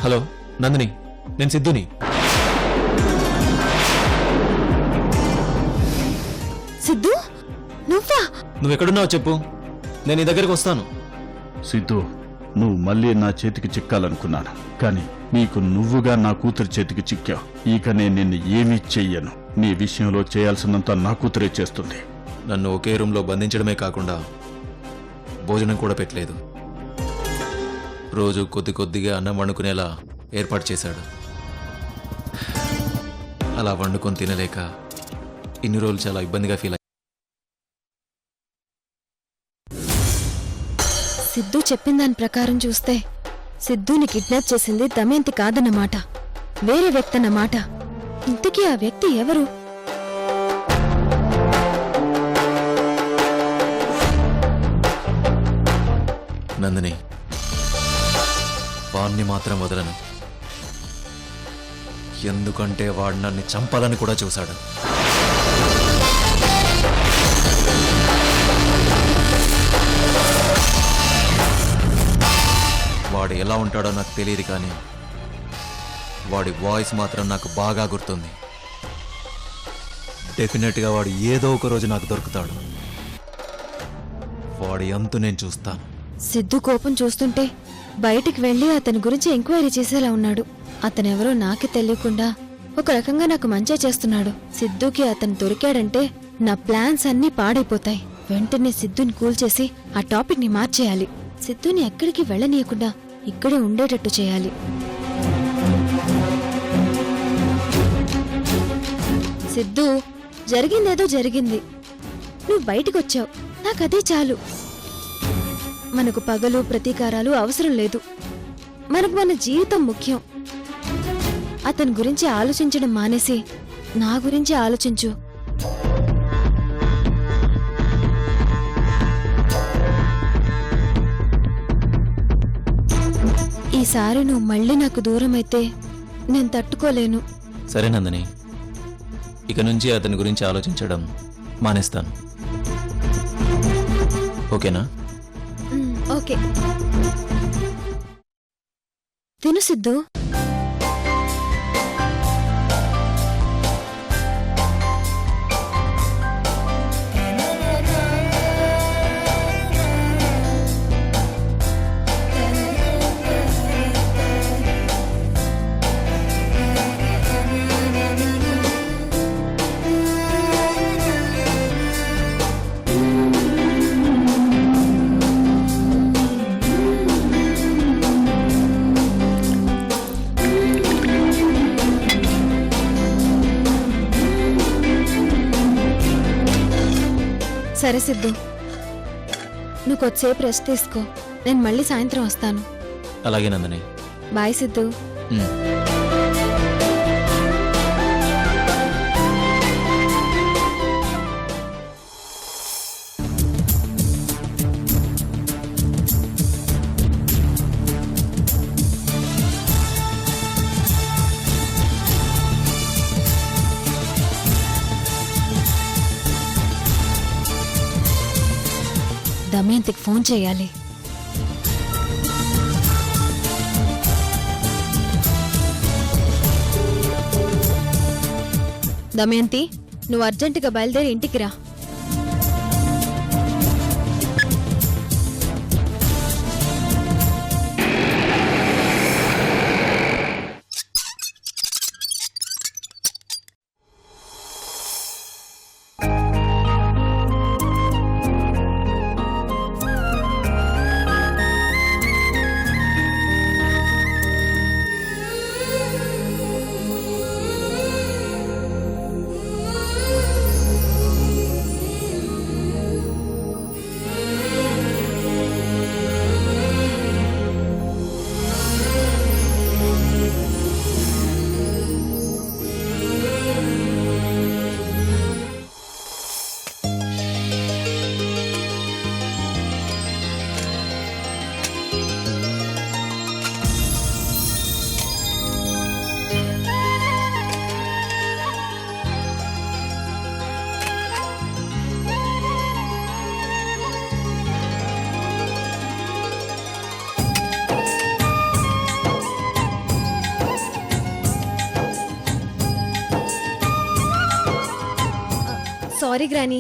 Hello Nandini, నేను సిద్ధుని. సిద్ధు, నువ్వా? నువ్వెక్కడున్నావు చెప్పు, నేను నీ దగ్గరికి వస్తాను. సిద్ధు, నువ్వు మళ్ళీ నా చేతికి చిక్కాలనుకున్నాను, కానీ నీకు నువ్వుగా నా కూతురి చేతికి చిక్కావు. ఇక నేను నిన్ను ఏమీ చెయ్యను. నీ విషయంలో చేయాల్సినంత నా కూతురే చేస్తుంది. నన్ను ఒకే రూమ్లో బంధించడమే కాకుండా భోజనం కూడా పెట్టలేదు. రోజు కొద్ది కొద్దిగా అన్నం వండుకునేలా ఏర్పాటు చేశాడు. అలా వండుకొని తినలేక ఇన్ని రోజులు చాలా ఇబ్బందిగా ఫీల్ అయ్యా. సిద్ధు చెప్పిన దాని ప్రకారం చూస్తే సిద్ధుని కిడ్నాప్ చేసింది దమయంతి కాదన్నమాట, వేరే వ్యక్తి అన్నమాట. ఇంతకీ ఆ వ్యక్తి ఎవరు? నందిని, వాణ్ణి మాత్రం వదలను. ఎందుకంటే వాడు నన్ను చంపాలని కూడా చూశాడు. వాడు ఎలా ఉంటాడో నాకు తెలియదు, కానీ వాడి వాయిస్ మాత్రం నాకు బాగా గుర్తుంది. డెఫినెట్గా వాడు ఏదో ఒక రోజు నాకు దొరుకుతాడు. వాడి అంతు నేను చూస్తాను. సిద్ధు కోపం చూస్తుంటే బయటికి వెళ్లి అతని గురించి ఎంక్వైరీ చేసేలా ఉన్నాడు. అతనెవరో నాకే తెలియకుండా ఒక రకంగా నాకు మంచే చేస్తున్నాడు. సిద్ధుకి అతను దొరికాడంటే నా ప్లాన్స్ అన్నీ పాడైపోతాయి. వెంటనే సిద్ధుని కూల్చేసి ఆ టాపిక్ ని మార్చేయాలి. సిద్ధుని ఎక్కడికి వెళ్ళనీయకుండా ఇక్కడే ఉండేటట్టు చేయాలి. సిద్ధు, జరిగిందేదో జరిగింది. నువ్వు బయటికొచ్చావు, నాకదే చాలు. మనకు పగలు ప్రతీకారాలు అవసరం లేదు. మనకు మన జీవితం ముఖ్యం. అతని గురించి ఆలోచించడం మానేసి నా గురించి ఆలోచించు. ఈసారి నువ్వు మళ్ళీ నాకు దూరం అయితే నేను తట్టుకోలేను. సరే నందిని, ఇక నుంచి అతని గురించి ఆలోచించడం మానేస్తాను. ఓకేనా? ఓకే. తిను సిద్ధు. సరే సిద్ధు, నువ్వు కొద్దిసేపు రెస్ట్ తీసుకో. నేను మళ్ళీ సాయంత్రం వస్తాను. అలాగే నందిని. బాయ్ సిద్ధు. దమయంతికి ఫోన్ చేయాలి. దమయంతి, నువ్వు అర్జెంటుగా బయలుదేరి ఇంటికి రా. సారీ గ్రానీ,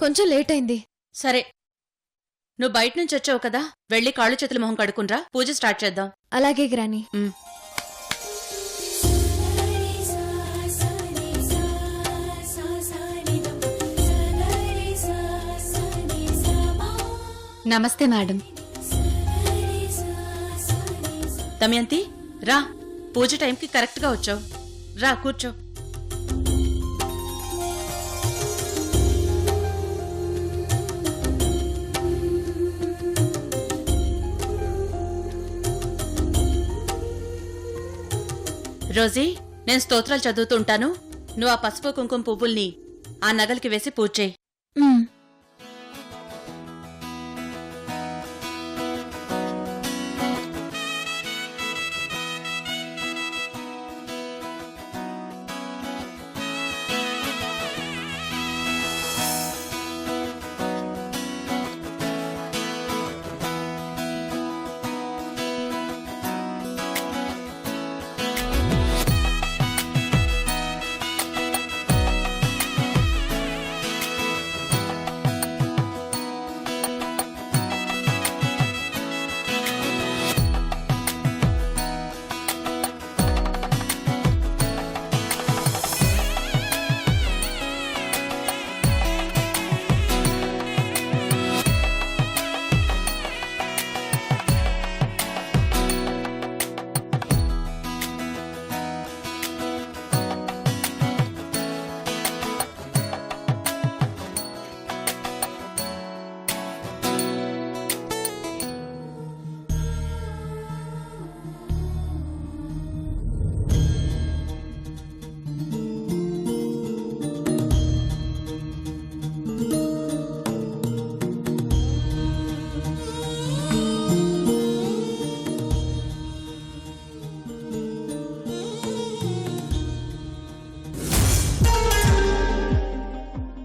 కొంచెం లేట్ అయింది. సరే, నువ్వు బయట నుంచి వచ్చావు కదా, వెళ్ళి కాళ్ళు చేతుల మొహం కడుక్కునరా, పూజ స్టార్ట్ చేద్దాం. అలాగే గ్రానీ. నమస్తే మేడం. దమయంతి, రా, పూజ టైంకి కరెక్ట్గా వచ్చావు. రా, కూర్చో. రోజీ, నేను స్తోత్రాలు చదువుతూ ఉంటాను, నువ్వు ఆ పసుపు కుంకుమ పువ్వుల్ని ఆ నగలకి వేసి పూజ చేయి. మ్.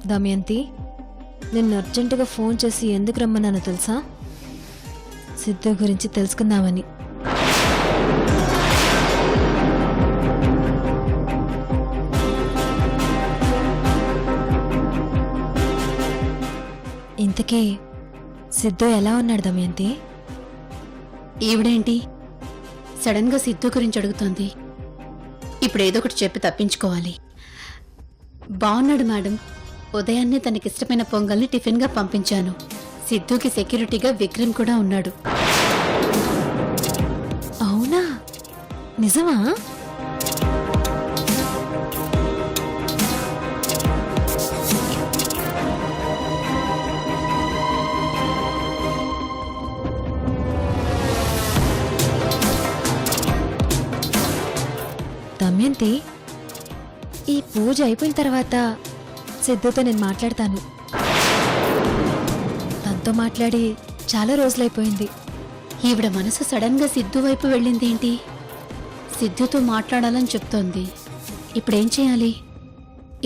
దమయంతి, నిన్ను అర్జెంటుగా ఫోన్ చేసి ఎందుకు రమ్మన్నానో తెలుసా? సిద్ధు గురించి తెలుసుకుందామని. ఇంతకీ సిద్ధు ఎలా ఉన్నాడు దమయంతి? ఈవిడేంటి సడన్ గా సిద్ధు గురించి అడుగుతోంది? ఇప్పుడు ఏదో ఒకటి చెప్పి తప్పించుకోవాలి. బాగున్నాడు మేడం. ఉదయాన్నే తనకిష్టమైన పొంగల్ని టిఫిన్ గా పంపించాను. సిద్ధుకి సెక్యూరిటీగా విక్రమ్ కూడా ఉన్నాడు. అవునా? నిజమా? దమయంతి, ఈ పూజ అయిపోయిన తర్వాత సిద్ధుతో నేను మాట్లాడతాను. తనతో మాట్లాడి చాలా రోజులైపోయింది. ఈవిడ మనసు సడన్ గా సిద్ధు వైపు వెళ్ళింది ఏంటి? సిద్ధుతో మాట్లాడాలని చెప్తోంది. ఇప్పుడేం చేయాలి?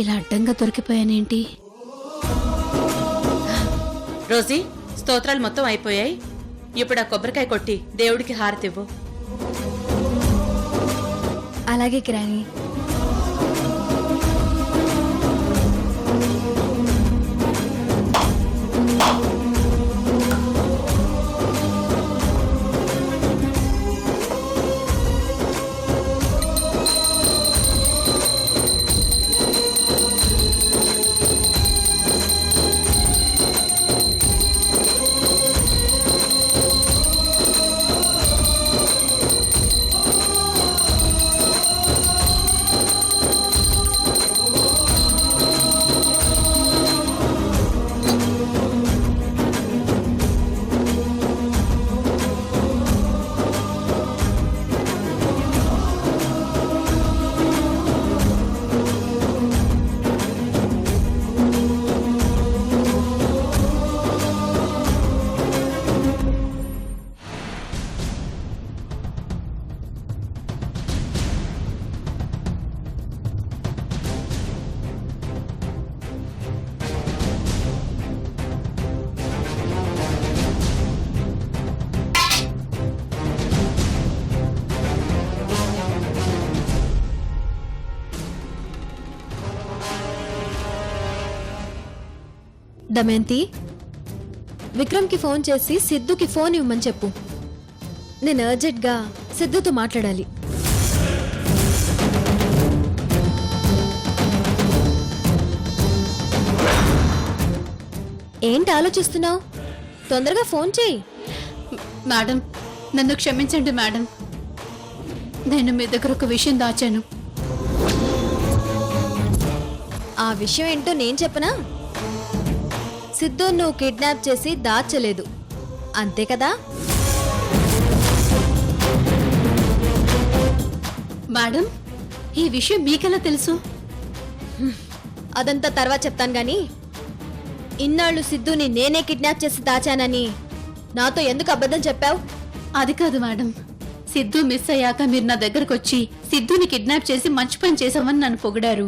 ఇలా అడ్డంగా దొరికిపోయానేంటి? రోజీ, స్తోత్రాలు మొత్తం అయిపోయాయి. ఇప్పుడు ఆ కొబ్బరికాయ కొట్టి దేవుడికి హారతివ్వు. అలాగే గ్రాని. దమయంతి, విక్రమ్కి ఫోన్ చేసి సిద్ధుకి ఫోన్ ఇవ్వమని చెప్పు. నేను అర్జెంట్గా సిద్ధుతో మాట్లాడాలి. ఏంటి ఆలోచిస్తున్నావు? తొందరగా ఫోన్ చేయి. మేడం, నన్ను క్షమించండి మేడం. నేను మీ దగ్గర ఒక విషయం దాచాను. ఆ విషయం ఏంటో నేను చెప్పనా? సిద్ధు నువ్వు కిడ్నాప్ చేసి దాచలేదు, అంతే కదా? మేడం, ఈ విషయం మీకెలా తెలుసు? అదంతా తర్వాత చెప్తాను గాని, ఇన్నాళ్ళు సిద్ధుని నేనే కిడ్నాప్ చేసి దాచానని నాతో ఎందుకు అబద్ధం చెప్పావు? అది కాదు మేడం, సిద్ధు మిస్ అయ్యాక మీరు నా దగ్గరకు వచ్చి సిద్ధుని కిడ్నాప్ చేసి మంచి పని చేసామని నన్ను పొగిడారు.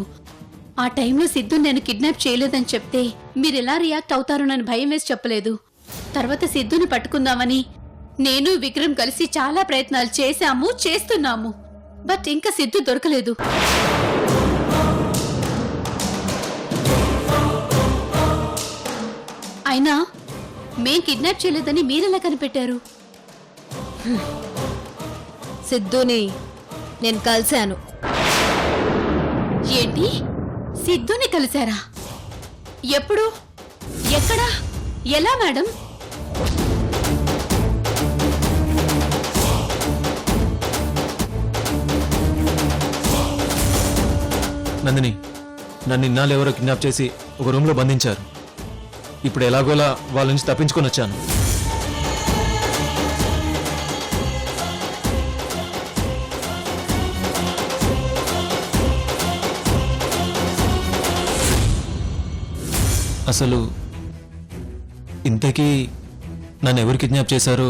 ఆ టైంలో సిద్ధు నేను కిడ్నాప్ చేయలేదని చెప్తే మీరు ఎలా రియాక్ట్ అవుతారోనని భయం వేసి చెప్పలేదు. తర్వాత సిద్ధుని పట్టుకుందామని నేను విక్రమ్ కలిసి చాలా ప్రయత్నాలు చేస్తున్నాము. బట్ ఇంకా సిద్ధు దొరకలేదు. అయినా మేం కిడ్నాప్ చేయలేదని మీరెలా కనిపెట్టారు? సిద్ధుని నేను కలిశాను. ఏంటి, సిద్ధుని కలిశారా? ఎప్పుడు, ఎక్కడా, ఎలా మేడం? నందిని, నన్ను ఇన్నాళ్ళు ఎవరో కిడ్నాప్ చేసి ఒక రూమ్లో బంధించారు. ఇప్పుడు ఎలాగోలా వాళ్ళ నుంచి తప్పించుకొని వచ్చాను. అసలు ఇంతకీ నన్ను ఎవరు కిడ్నాప్ చేశారో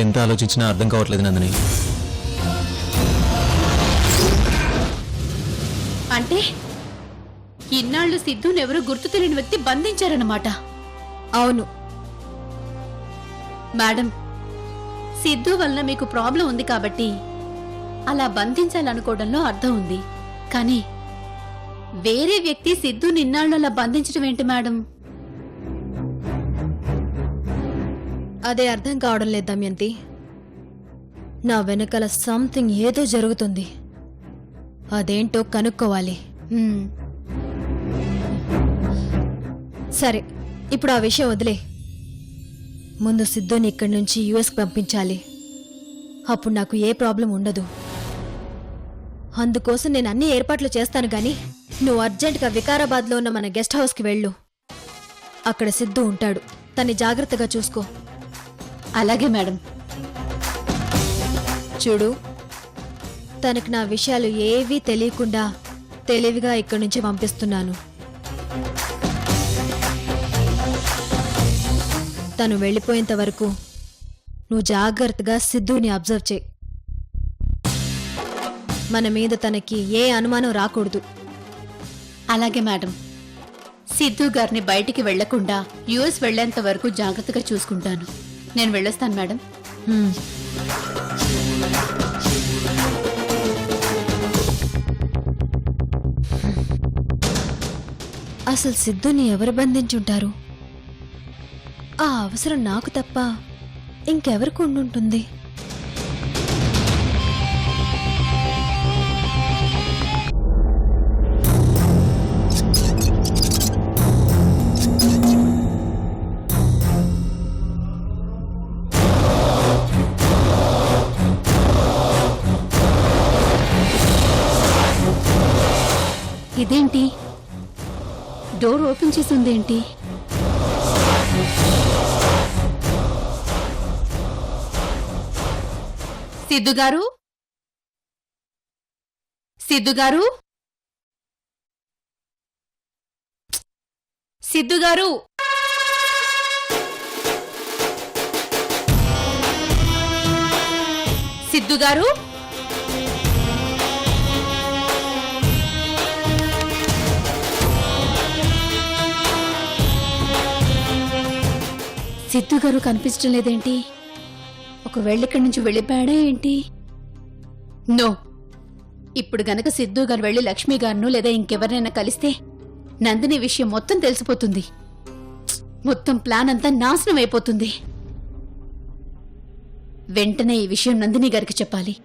ఎంత ఆలోచించినా అర్థం కావట్లేదు నందిని. అంటే ఇన్నాళ్ళు సిద్ధుని ఎవరు గుర్తు తెలియని వ్యక్తి బంధించారన్నమాట. అవును మేడం, సిద్ధు వలన మీకు ప్రాబ్లం ఉంది కాబట్టి అలా బంధించాలనుకోవడంలో అర్థం ఉంది. కానీ వేరే వ్యక్తి సిద్ధుని ఇన్నాళ్ళు అలా బంధించడం ఏంటి మేడం? అదే అర్థం కావడం లేదు దమయంతి. నా వెనకాల సంథింగ్ ఏదో జరుగుతుంది. అదేంటో కనుక్కోవాలి. హ్మ్. సరే, ఇప్పుడు ఆ విషయం వదిలే. ముందు సిద్ధుని ఇక్కడి నుంచి యుఎస్కి పంపించాలి. అప్పుడు నాకు ఏ ప్రాబ్లం ఉండదు. అందుకోసం నేను అన్ని ఏర్పాట్లు చేస్తాను గాని నువ్వు అర్జెంటుగా వికారాబాద్లో ఉన్న మన గెస్ట్ హౌస్కి వెళ్ళు. అక్కడ సిద్ధు ఉంటాడు. తన్ని జాగ్రత్తగా చూసుకో. అలాగే మేడం. చూడు, తనకు నా విషయాలు ఏవీ తెలియకుండా తెలివిగా ఇక్కడి నుంచి పంపిస్తున్నాను. తను వెళ్ళిపోయేంత వరకు నువ్వు జాగ్రత్తగా సిద్ధుని అబ్జర్వ్ చేయి. మన మీద తనకి ఏ అనుమానం రాకూడదు. అలాగే మేడం. సిద్ధు గారిని బయటికి వెళ్లకుండా యుఎస్ వెళ్లేంత వరకు జాగ్రత్తగా చూసుకుంటాను. నేను వెళ్ళొస్తాను మేడం. హ్మ్. అసలు సిద్ధుని ఎవరు బంధించుంటారు? ఆ అవసరం నాకు తప్ప ఇంకెవరికి ఉండుంటుంది? ఇదేంటి, డోర్ ఓపెన్ చేసి ఉందేంటి? సిద్ధు గారు, సిద్ధు గారు, సిద్ధు గారు, సిద్ధు గారు, సిద్ధు గారు కనిపించడం లేదేంటి? ఒకవేళ ఇక్కడి నుంచి వెళ్ళిపోయాడా ఏంటి? నో, ఇప్పుడు గనక సిద్ధు గారు వెళ్ళి లక్ష్మి గారిను లేదా ఇంకెవరినైనా కలిస్తే నందిని విషయం మొత్తం తెలిసిపోతుంది. మొత్తం ప్లాన్ అంతా నాశనం అయిపోతుంది. వెంటనే ఈ విషయం నందిని గారికి చెప్పాలి.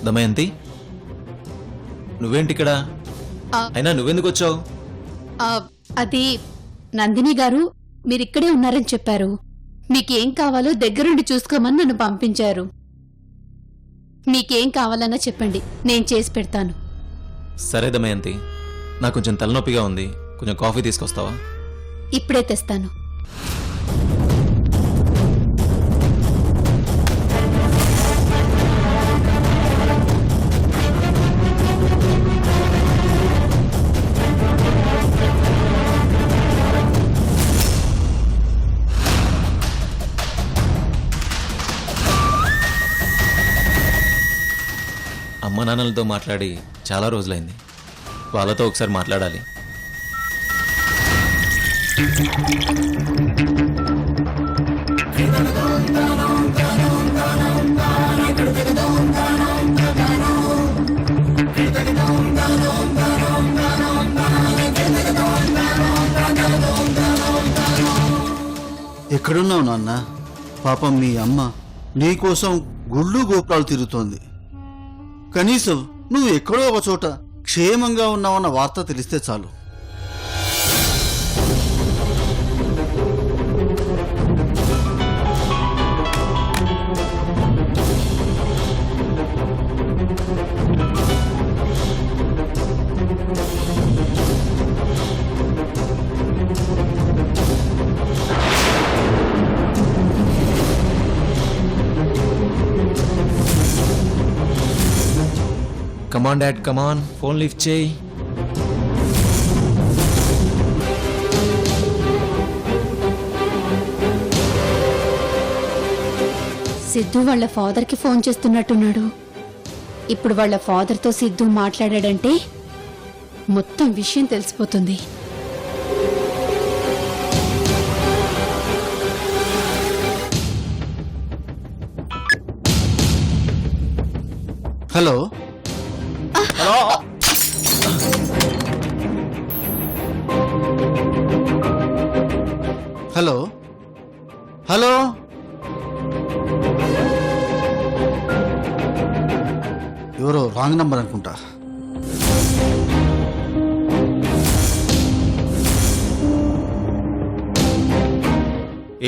దమయంతి, నువ్వేంటి ఇక్కడ? ఆ. అయినా నువ్వెందుకు వచ్చావు? అది నందిని గారు మీరిక్కడే ఉన్నారని చెప్పారు. మీకేం కావాలో దగ్గరుండి చూసుకోమని నన్ను పంపించారు. మీకేం కావాలన్నా చెప్పండి, నేను చేసి పెడతాను. సరే దమయంతి, నాకు కొంచెం తలనొప్పిగా ఉంది, కొంచెం కాఫీ తీసుకొస్తావా? ఇప్పుడే తెస్తాను. అమ్మ నాన్నలతో మాట్లాడి చాలా రోజులైంది. వాళ్ళతో ఒకసారి మాట్లాడాలి. ఎక్కడున్నావు నాన్న? పాపం మీ అమ్మ నీకోసం గుళ్ళు గోపురాలు తిరుగుతోంది. కనీసం నువ్వు ఎక్కడో ఒక చోట క్షేమంగా ఉన్నావన్న వార్త తెలిస్తే చాలు. కమాన్ డాడ్, కమాన్, ఫోన్ లిఫ్ట్ చేయి. సిద్ధు వాళ్ళ ఫాదర్కి ఫోన్ చేస్తున్నట్టున్నాడు. ఇప్పుడు వాళ్ళ ఫాదర్తో సిద్ధు మాట్లాడాడంటే మొత్తం విషయం తెలిసిపోతుంది. హలో హలో హలో ఎవరో రాంగ్ నంబర్ అనుకుంటా.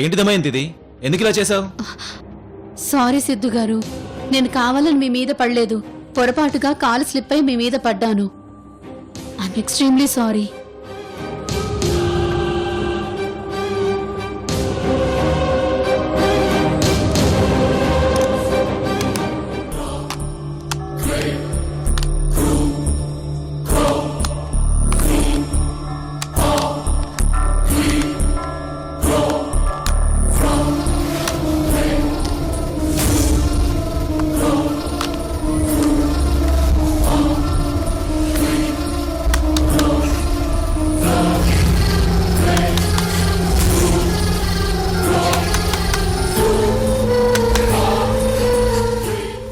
ఏంటి దమయంతి ఇది? ఎందుకు ఇలా చేసావు? సారీ సిద్ధు గారు, నేను కావాలని మీ మీద పడలేదు. పొరపాటుగా కాలు స్లిప్ అయి మీ మీద పడ్డాను. I'm extremely sorry.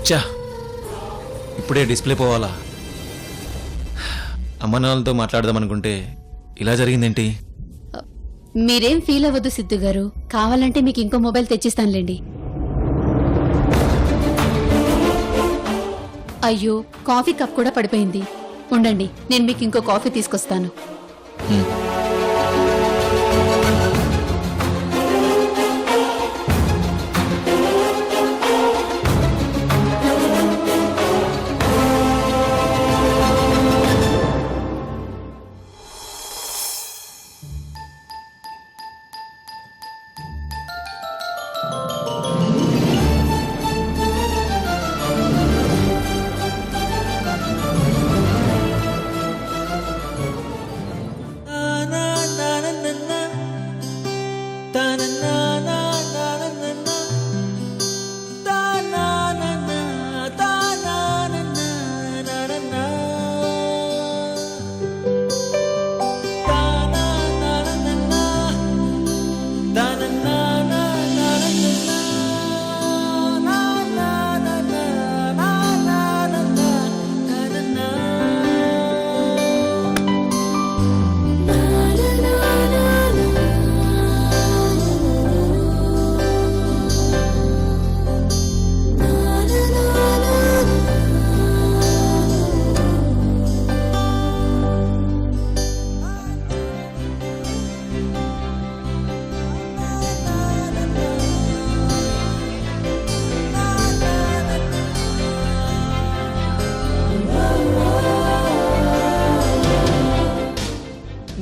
చా, ఇప్పుడే డిస్ప్లే పోవాలా? అమ్మ నాన్నలతో మాట్లాడదాం అనుకుంటే ఇలా జరిగిందేంటి? మీరేం ఫీల్ అవ్వద్దు సిద్ధు గారు, కావాలంటే మీకు ఇంకో మొబైల్ తెచ్చిస్తానులేండి. అయ్యో, కాఫీ కప్ కూడా పడిపోయింది. ఉండండి, నేను మీకు ఇంకో కాఫీ తీసుకొస్తాను.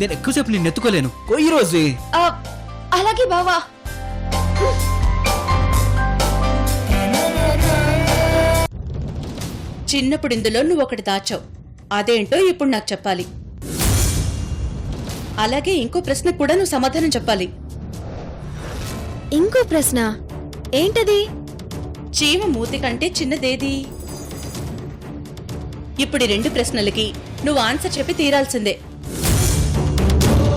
నేను ఎక్కువసేపు నిన్ను ఎత్తుకోలేను కొయ్యి రోజీ. అలాగే బావా. చిన్నప్పుడు ఇందులో నువ్వు ఒకటి దాచావు, అదేంటో ఇప్పుడు నాకు చెప్పాలి. అలాగే ఇంకో ప్రశ్న కూడా నువ్వు సమాధానం చెప్పాలి. ఇంకో ప్రశ్న ఏంటది? చీమ మూతి కంటే చిన్నదేది? ఇప్పుడు ఈ 2 ప్రశ్నలకి నువ్వు ఆన్సర్ చెప్పి తీరాల్సిందే.